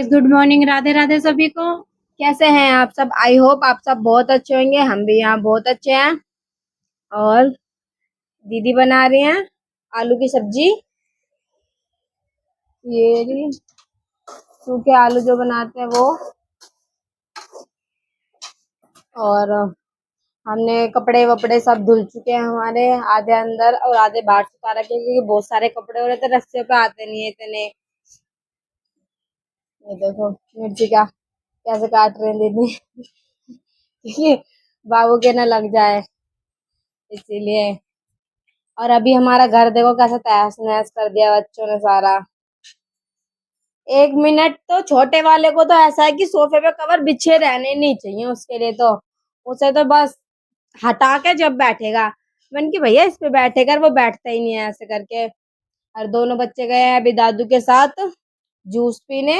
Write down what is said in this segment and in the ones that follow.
Guys, good morning. Radhe Radhe सभी को। कैसे हैं आप सब? आई होप आप सब बहुत अच्छे होंगे। हम भी यहाँ बहुत अच्छे हैं। और दीदी बना रही हैं आलू की सब्जी। ये रही सूखे आलू जो बनाते हैं वो। और हमने कपड़े वपड़े सब धुल चुके हैं हमारे, आधे अंदर और आधे बाहर सुखा रखे हैं, क्योंकि बहुत सारे कपड़े हो रहे थे, रस्ते पे आते नहीं है इतने। ये देखो मिर्ची का कैसे काट रहे हैं दीदी क्योंकि बाबू के ना लग जाए इसीलिए। और अभी हमारा घर देखो कैसा तहस नहस कर दिया बच्चों ने सारा। 1 मिनट तो छोटे वाले को तो ऐसा है कि सोफे पे कवर बिछे रहने नहीं चाहिए उसके लिए तो। उसे तो बस हटा के जब बैठेगा, मैंने कि भैया इस पे बैठेगा, वो बैठता ही नहीं है ऐसे करके। और दोनों बच्चे गए हैं अभी दादू के साथ जूस पीने।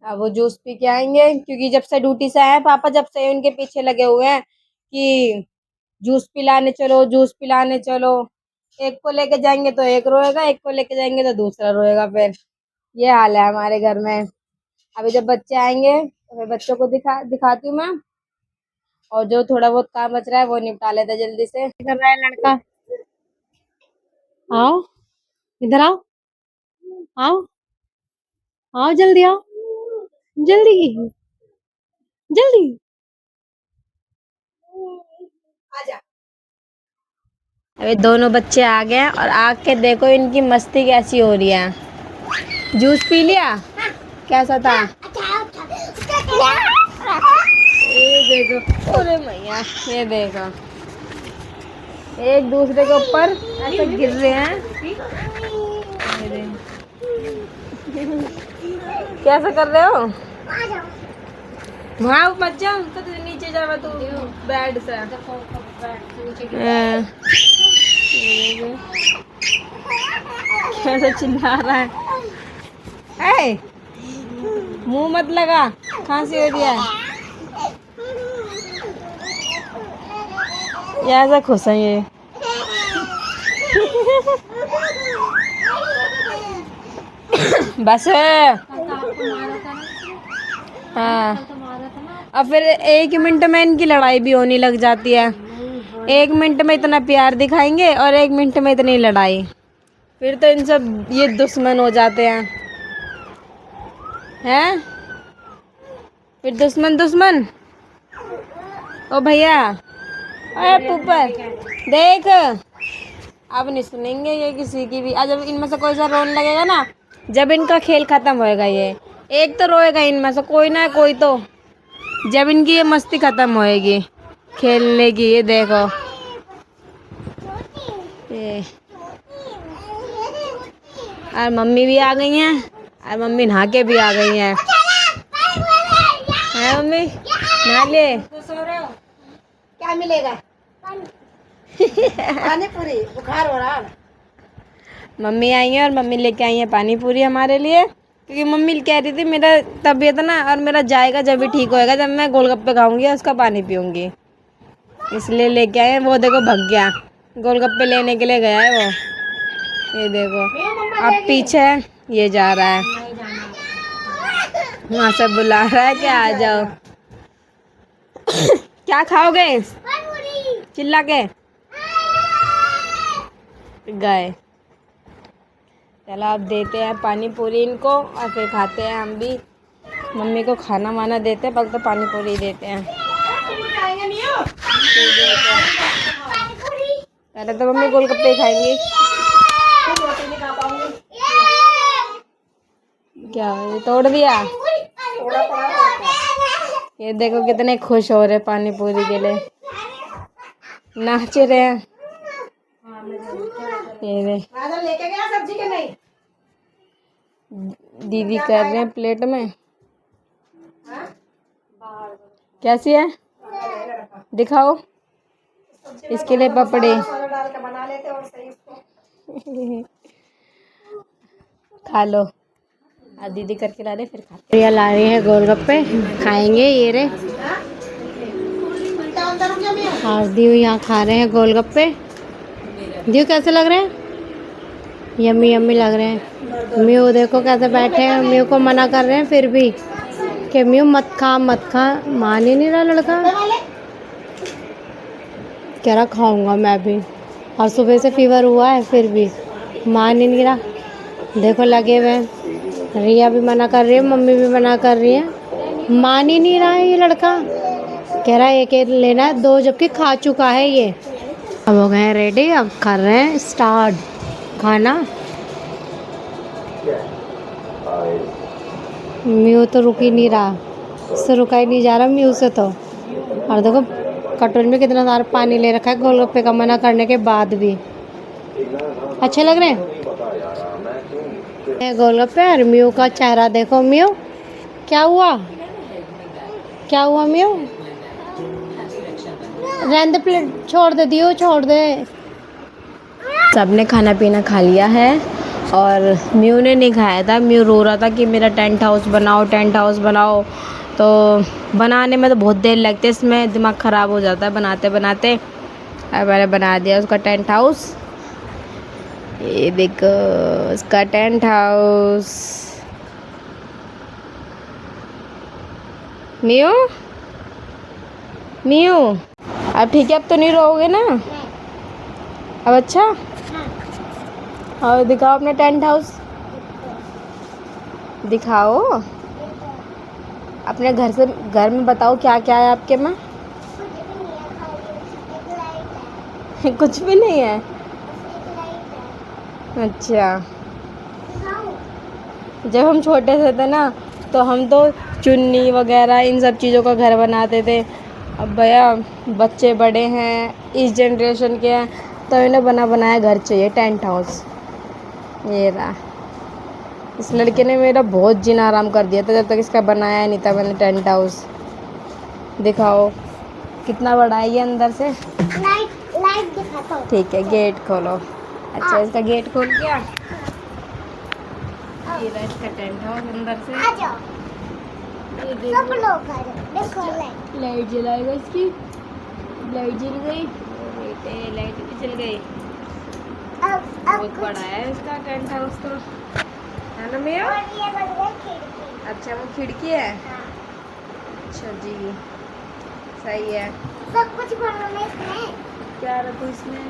अब वो जूस पी के आएंगे, क्योंकि जब से ड्यूटी से आए पापा, जब से उनके पीछे लगे हुए हैं कि जूस पिलाने चलो, जूस पिलाने चलो। एक को लेके जाएंगे तो एक रोएगा, एक को लेके जाएंगे तो दूसरा रोएगा। फिर ये हाल है हमारे घर में। अभी जब बच्चे आएंगे तो फिर बच्चों को दिखाती हूँ मैं। और जो थोड़ा बहुत काम बच रहा है वो निपटा लेते हैं जल्दी से। क्या कर रहा है लड़का? आओ, इधर आओ, आओ, आओ, जल्दी आओ, जल्दी जल्दी आजा। अभी दोनों बच्चे आ गए हैं और आके देखो इनकी मस्ती कैसी हो रही है। जूस पी लिया? कैसा था? ये देखो, अरे मैया, ये देखो एक दूसरे के ऊपर ऐसे गिर रहे हैं। ये देखो। कैसा कर रहे हो? वहाँ मत जाओ, तो नीचे जावा तू बेड से। कैसा चिल्ला रहा है? मुंह मत लगा, खांसी हो रही है। ये ऐसा खुश है ये बस। हाँ, और फिर 1 मिनट में इनकी लड़ाई भी होने लग जाती है। 1 मिनट में इतना प्यार दिखाएंगे और 1 मिनट में इतनी लड़ाई। फिर तो इन सब ये दुश्मन हो जाते हैं। फिर दुश्मन दुश्मन। ओ भैया, अरे पुपर देख, अब नहीं सुनेंगे ये किसी की भी। आज जब इनमें से कोई सा रोने लगेगा ना, जब इनका खेल खत्म होएगा, ये एक तो रोएगा इनमें से कोई ना कोई तो, जब इनकी ये मस्ती खत्म होएगी खेलने की। ये देखो ये, और मम्मी भी आ गई हैं, और मम्मी नहा के भी आ गई हैं। है मम्मी, नहा ले। क्या मिलेगा? पानी पूरी। बुखार हो रहा है। मम्मी आई है और मम्मी लेके आई है पानी पूरी हमारे लिए, क्योंकि मम्मी कह रही थी मेरा तबीयत ना, और मेरा जाएगा जब भी ठीक होएगा, जब मैं गोलगप्पे खाऊंगी उसका पानी पीऊंगी, इसलिए लेके आए हैं। वो देखो भग गया, गोलगप्पे लेने के लिए गया है वो। ये देखो अब पीछे ये जा रहा है, वहाँ से बुला रहा है कि आ जाओ। क्या खाओगे? चिल्ला के गए। चलो अब देते हैं पानी पूरी इनको, और फिर खाते हैं हम भी। मम्मी को खाना वाना देते हैं, पहले तो पानी पूरी देते हैं। पहले तो मम्मी गोलगप्पे खाएंगी। क्या ये तोड़ दिया? ये देखो कितने खुश हो रहे पानी पूरी के लिए, नाच रहे हैं। ये लेके गया सब्जी के नहीं, दीदी कर रहे हैं प्लेट में। कैसी है दिखाओ, इसके लिए पपड़े खा लो। अब दीदी करके ला रहे, फिर खाते। ये ला रही है गोलगप्पे, खाएंगे। ये रे और दीव यहाँ खा रहे हैं गोलगप्पे। दीव कैसे लग रहे हैं? यम्मी यम्मी लग रहे हैं। म्यू देखो कैसे बैठे हैं, म्यू को मना कर रहे हैं फिर भी कि म्यू मत खा मत खा। मान ही नहीं रहा लड़का, कह रहा खाऊंगा मैं भी, और सुबह से फीवर हुआ है फिर भी मान ही नहीं रहा। देखो लगे हुए हैं, रिया भी मना कर रही है, मम्मी भी मना कर रही है, मान ही नहीं रहा है ये लड़का। कह रहा है एक एक लेना है, दो जबकि खा चुका है ये। अब हो गए हैं रेडी, अब कर रहे हैं स्टार्ट खाना। म्यू तो रुक ही नहीं रहा, उससे रुका ही नहीं जा रहा म्यू से तो। और देखो कटोरी में कितना सारा पानी ले रखा है गोलगप्पे का, मना करने के बाद भी। अच्छे लग रहे हैं गोलगप्पे। और म्यू का चेहरा देखो, म्यू क्या हुआ, क्या हुआ म्यू? रहने दे, प्लेट छोड़ दे दियो, छोड़ दे। सबने खाना पीना खा लिया है और म्यू ने नहीं खाया था। म्यू रो रहा था कि मेरा टेंट हाउस बनाओ, टेंट हाउस बनाओ। तो बनाने में तो बहुत देर लगती है, इसमें दिमाग ख़राब हो जाता है बनाते बनाते। अब मैंने बना दिया उसका टेंट हाउस। ये देखो उसका टेंट हाउस। म्यू म्यू अब ठीक है, अब तो नहीं रोओगे ना अब? अच्छा, और दिखाओ अपना टेंट हाउस, दिखाओ अपने घर से, घर में बताओ क्या क्या है आपके में। कुछ भी नहीं है। अच्छा, जब हम छोटे से थे ना तो हम तो चुन्नी वगैरह इन सब चीज़ों का घर बनाते थे। अब भैया बच्चे बड़े हैं, इस जनरेशन के हैं, तो इन्हें बना बनाया घर चाहिए, टेंट हाउस। ये रहा, इस लड़के ने मेरा बहुत जीना आराम कर दिया था जब तक इसका बनाया नहीं था मैंने टेंट हाउस। दिखाओ कितना बड़ा है ये अंदर से। लाइट दिखाता हूँ। ठीक है, गेट खोलो। अच्छा, इसका गेट खोल दिया। ये रहा इसका टेंट हाउस अंदर से। आ जाओ। ये सब लोग आ जाओ, देखो लाइट जलाएगा इसकी। लाइट जल गई बेटे, लाइट भी जल गई। बहुत बड़ा है इसका टेंट हाउस तो, है ना मिया? अच्छा, वो खिड़की है। अच्छा जी, सही है। सब कुछ बनाना इसमें। क्या रखो इसमें?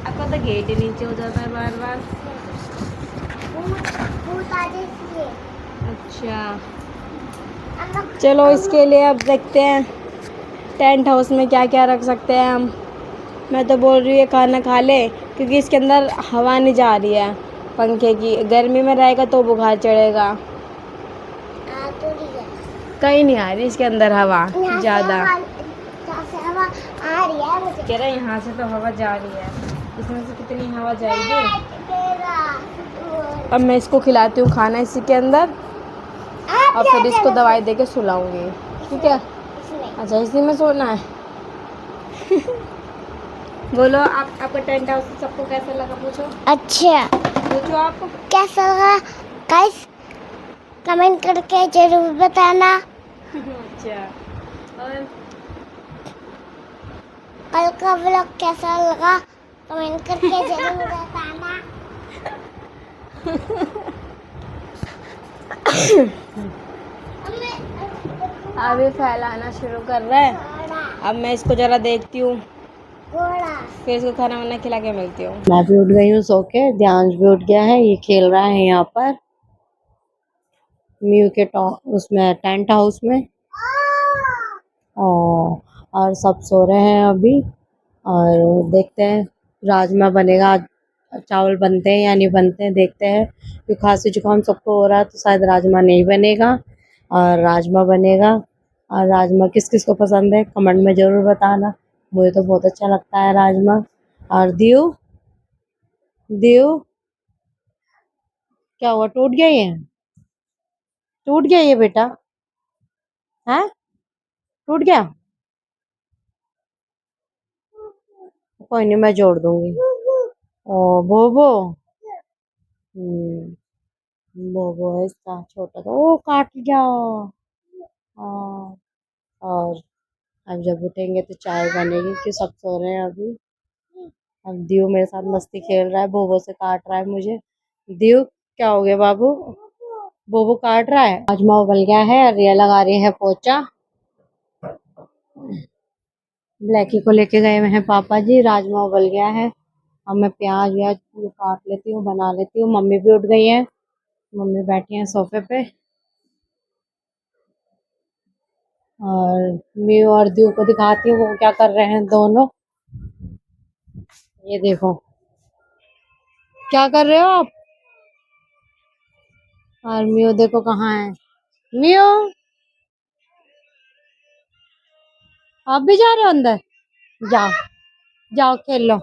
आपका तो गेट ही नीचे हो जाता है बार बार। अच्छा, चलो इसके लिए अब देखते हैं टेंट हाउस में क्या क्या रख सकते हैं हम। मैं तो बोल रही हूँ खाना खा ले, क्योंकि इसके अंदर हवा नहीं जा रही है पंखे की। गर्मी में रहेगा तो बुखार चढ़ेगा। कहीं नहीं आ रही इसके अंदर हवा ज़्यादा। हवा आ रही है मुझे, कह रहे यहाँ से तो हवा जा रही है, इसमें से कितनी हवा जाएगी। अब मैं इसको खिलाती हूँ खाना इसी के अंदर, और फिर इसको दवाई दे के सुलाऊंगी, ठीक है? अच्छा, इसी में सोना है। बोलो आप, आपका टेंट हाउस सबको कैसा लगा पूछो। अच्छा, पूछो आप कैसा लगा गाइस, कमेंट करके जरूर बताना। अच्छा, और कल का व्लॉग कैसा लगा कमेंट करके जरूर बताना। अभी फैलाना शुरू कर रहा है। अब मैं इसको जरा देखती हूँ, फिर इसको खाना वाना खिला के मिलती हूँ। मैं भी उठ गई हूँ सो के, ध्यान भी उठ गया है, ये खेल रहा है यहाँ पर म्यू के उसमें टेंट हाउस में। और सब सो रहे हैं अभी, और देखते हैं राजमा बनेगा आज, चावल बनते हैं या नहीं बनते हैं देखते हैं। क्योंकि खांसी जुकाम सबको हो रहा है तो शायद राजमा नहीं बनेगा और राजमा बनेगा। और राजमा किस किस को पसंद है कमेंट में ज़रूर बताना, मुझे तो बहुत अच्छा लगता है राजमा। और दियो दियो क्या हुआ, टूट गया ये? टूट गया ये बेटा? है, टूट गया? कोई नहीं, मैं जोड़ दूंगी। ओ बोबो, बोबो है इसका छोटा सा, ओ काट गया। हाँ, और अब जब उठेंगे तो चाय बनेगी कि सब सो रहे हैं अभी। अब दियो मेरे साथ मस्ती खेल रहा है, बोबो से काट रहा है मुझे। दियो क्या हो गया बाबू? बोबो काट रहा है। राजमा उबल गया है, रिया लगा रही है पोचा। ब्लैकी को लेके गए हुए हैं पापा जी। राजमा उबल गया है, अब मैं प्याज व्याज काट लेती हूँ, बना लेती हूँ। मम्मी भी उठ गई है, मम्मी बैठी हैं सोफे पे, और मी और दियो को दिखाती हूँ वो क्या कर रहे हैं दोनों। ये देखो क्या कर रहे हो आप। और मियो देखो कहाँ है। मियो आप भी जा रहे हो अंदर? जाओ जाओ खेल लो।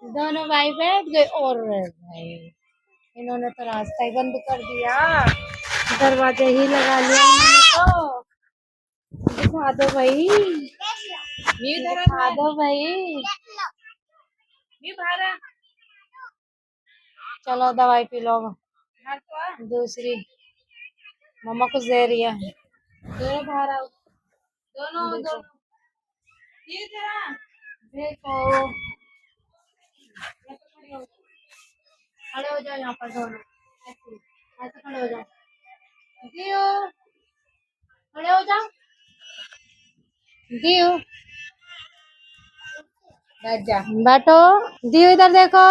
दोनों भाई बैठ गए। और भाई इन्होंने तो रास्ता ही बंद कर दिया, दरवाजा ही लगा लिया इन्होंने तो। दिखा दो भाई, दिखा दो भाई। चलो दवाई पी लो। दूसरी मम्मा कुछ दे रही है। दोनों बाहर आओ, दोनों दोनों देखो, खड़े हो जाओ यहाँ पर दोनों, ऐसे ऐसे खड़े हो जाओ। दियो खड़े हो जाओ, दियो बैठ जा, बैठो। दियो इधर देखो,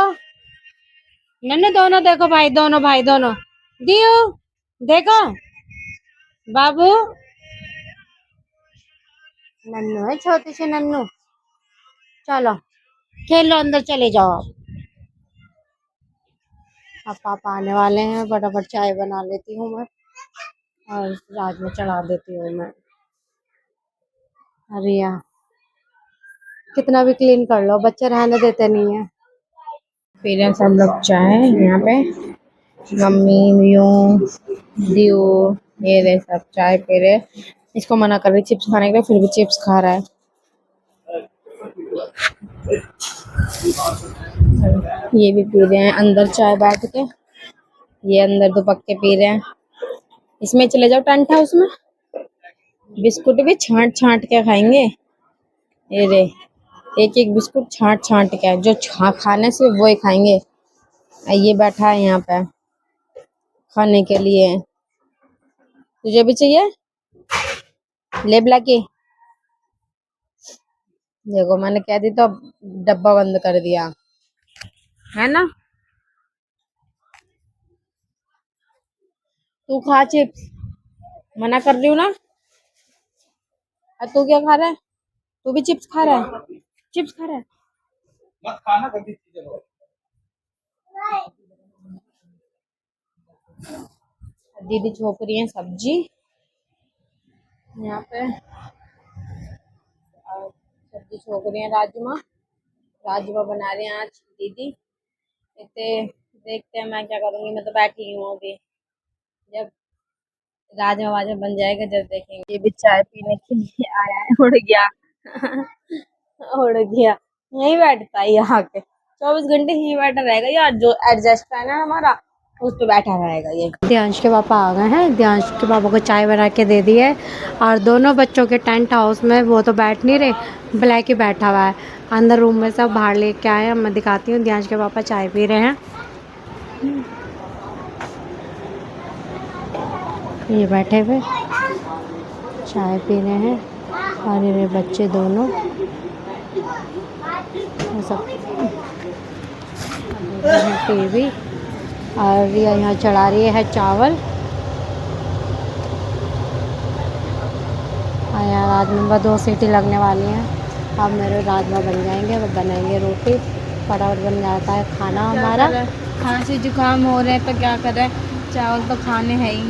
नन्नू दोनों देखो, भाई दोनों। दियो देखो बाबू, नन्नू है छोटी सी नन्नू। चलो खेलो, अंदर चले जाओ आप। अब पापा आने वाले हैं, फटाफट चाय बना लेती हूँ मैं, और रात में चढ़ा देती हूँ मैं। रिया कितना भी क्लीन कर लो, बच्चे रहने देते नहीं है। पी रहे हैं सब लोग चाय यहाँ पे, मम्मी मियो दियो, ये रहे सब चाय पी रहे। इसको मना कर रही चिप्स खाने के लिए, फिर भी चिप्स खा रहा है। ये भी पी रहे हैं अंदर चाय बैठ के, ये अंदर दुपक्के पी रहे हैं। इसमें चले जाओ टेंट हाउस में, बिस्कुट भी छांट छांट के खाएंगे। ये रे एक एक बिस्कुट छांट छांट के, जो खाने से वो ही खाएंगे। ये बैठा है यहाँ पे खाने के लिए। तुझे भी चाहिए? ले ब्लैकी, देखो मैंने कह दी तो डब्बा बंद कर दिया है ना। तू खा चिप्स, मना कर रही हूँ ना। और तू क्या खा रहा है? तू भी चिप्स खा रहा है? चिप्स खा रहा है? मत खाना गंदी चीजें। दीदी छोक रही है सब्जी यहाँ पे, और सब्जी छोक रही है राजमा, राजमा बना रहे हैं आज दीदी। इतने देखते हैं मैं क्या करूँगी, मैं तो बैठी हूँ अभी। जब राजमा वाजमा बन जाएगा जब देखेंगे। ये भी चाय पीने के लिए आया है, उड़ गया उड़ गया। यही बैठता है यहाँ के, 24 घंटे ही बैठा रहेगा यार। जो एडजस्ट है ना हमारा, उस पे बैठा रहेगा ये। ध्यांश के पापा आ गए हैं, ध्यांश के पापा को चाय बना के दे दी है, और दोनों बच्चों के टेंट हाउस में वो तो बैठ नहीं रहे, ब्लैक ही बैठा हुआ है अंदर रूम में। सब बाहर लेके आए हैं, मैं दिखाती हूँ। ध्यांश के पापा चाय पी रहे हैं, ये बैठे हुए चाय पी रहे हैं, और ये बच्चे दोनों सब टीवी। और यहाँ चढ़ा रही है चावल, और यहाँ राजमा 2 सीटी लगने वाली हैं। अब मेरे राजमा बन जाएंगे, वो बनाएंगे रोटी, फटाफट बन जाता है खाना हमारा। खांसी जुकाम हो रहे हैं तो क्या करें, चावल तो खाने हैं ही,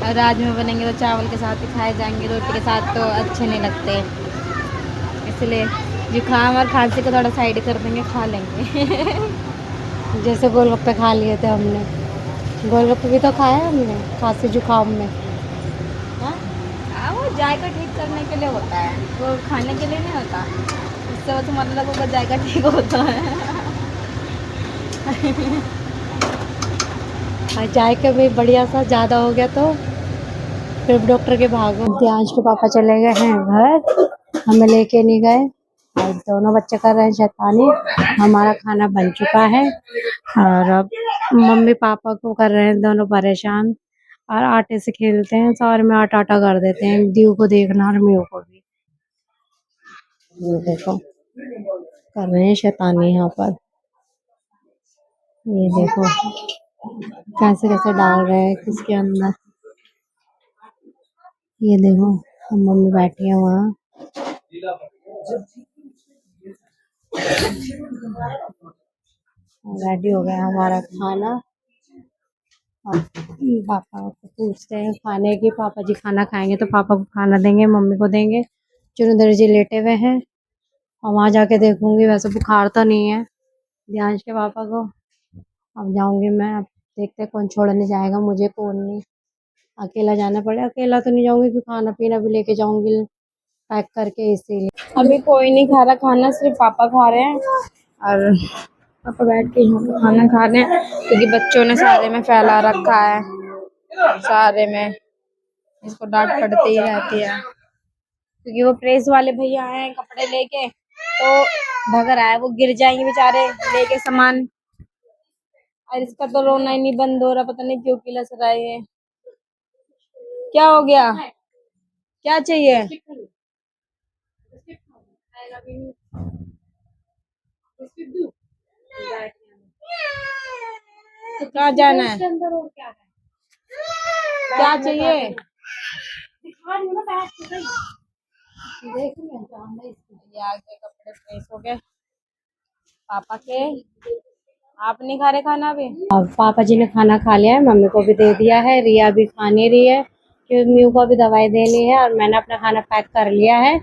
और राजमा बनेंगे तो चावल के साथ ही खाए जाएंगे, रोटी के साथ तो अच्छे नहीं लगते। इसलिए जुकाम और खांसी को थोड़ा साइड कर देंगे, खा लेंगे जैसे गोलगप्पे खा लिए थे हमने, गोलगप्पे भी तो खाए हमने खांसी जुकाम में। वो जायका ठीक करने के लिए होता है, वो खाने के लिए नहीं होता। इससे वो तुम्हारा लोगों का जायका ठीक होता है और जायका भी बढ़िया सा ज़्यादा हो गया तो फिर डॉक्टर के भागो। ध्यांश के पापा चले गए हैं घर, हमें लेके नहीं गए। और दोनों बच्चे कर रहे हैं शैतानी। हमारा खाना बन चुका है और अब मम्मी पापा को कर रहे हैं दोनों परेशान और आटे से खेलते हैं, सारे में आटा आटा कर देते हैं। दीव को देखना और म्यू को भी। ये देखो कर रहे हैं शैतानी यहाँ पर। ये देखो कैसे कैसे डाल रहे हैं किसके अंदर। ये देखो हम मम्मी बैठी है वहाँ। रेडी हो गया हमारा खाना और पापा को पूछते हैं खाने की। पापा जी खाना खाएंगे तो पापा को खाना देंगे, मम्मी को देंगे। चुनिंदर जी लेटे हुए हैं और वहाँ जाके देखूंगी। वैसे बुखार तो नहीं है ध्यांश के पापा को। अब जाऊंगी मैं, अब देखते हैं कौन छोड़ने जाएगा मुझे, कौन नहीं। अकेला जाना पड़े, अकेला तो नहीं जाऊंगी क्योंकि खाना पीना भी लेके जाऊंगी पैक करके, इसीलिए। अभी कोई नहीं खा रहा खाना, सिर्फ पापा खा रहे हैं और पापा बैठ के यहाँ पे खाना खा रहे हैं क्योंकि बच्चों ने सारे में फैला रखा है। सारे में इसको डांट पड़ती ही रहती है क्योंकि वो प्रेस वाले भैया आए हैं कपड़े लेके, तो भग रहा है, वो गिर जाएंगे बेचारे लेके सामान। और इसका तो रोना ही नहीं बंद हो रहा, पता नहीं क्यों किलस रहा है ये। क्या हो गया, क्या चाहिए? तो कहाँ जाना है, क्या चाहिए? ये आगे कपड़े प्रेस हो गए पापा के। आप नहीं खा रहे खाना अभी? अब पापा जी ने खाना खा लिया है, मम्मी को भी दे दिया है। रिया भी खा नहीं रही है क्योंकि म्यू को भी दवाई देनी है और मैंने अपना खाना पैक कर लिया है।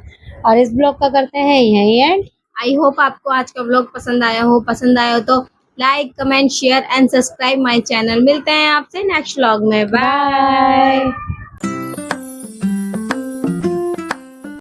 और इस ब्लॉग का करते हैं यही एंड। आई होप आपको आज का व्लॉग पसंद आया हो। पसंद आया हो तो like, comment, share and subscribe my channel. मिलते हैं आपसे नेक्स्ट व्लॉग में। बाय।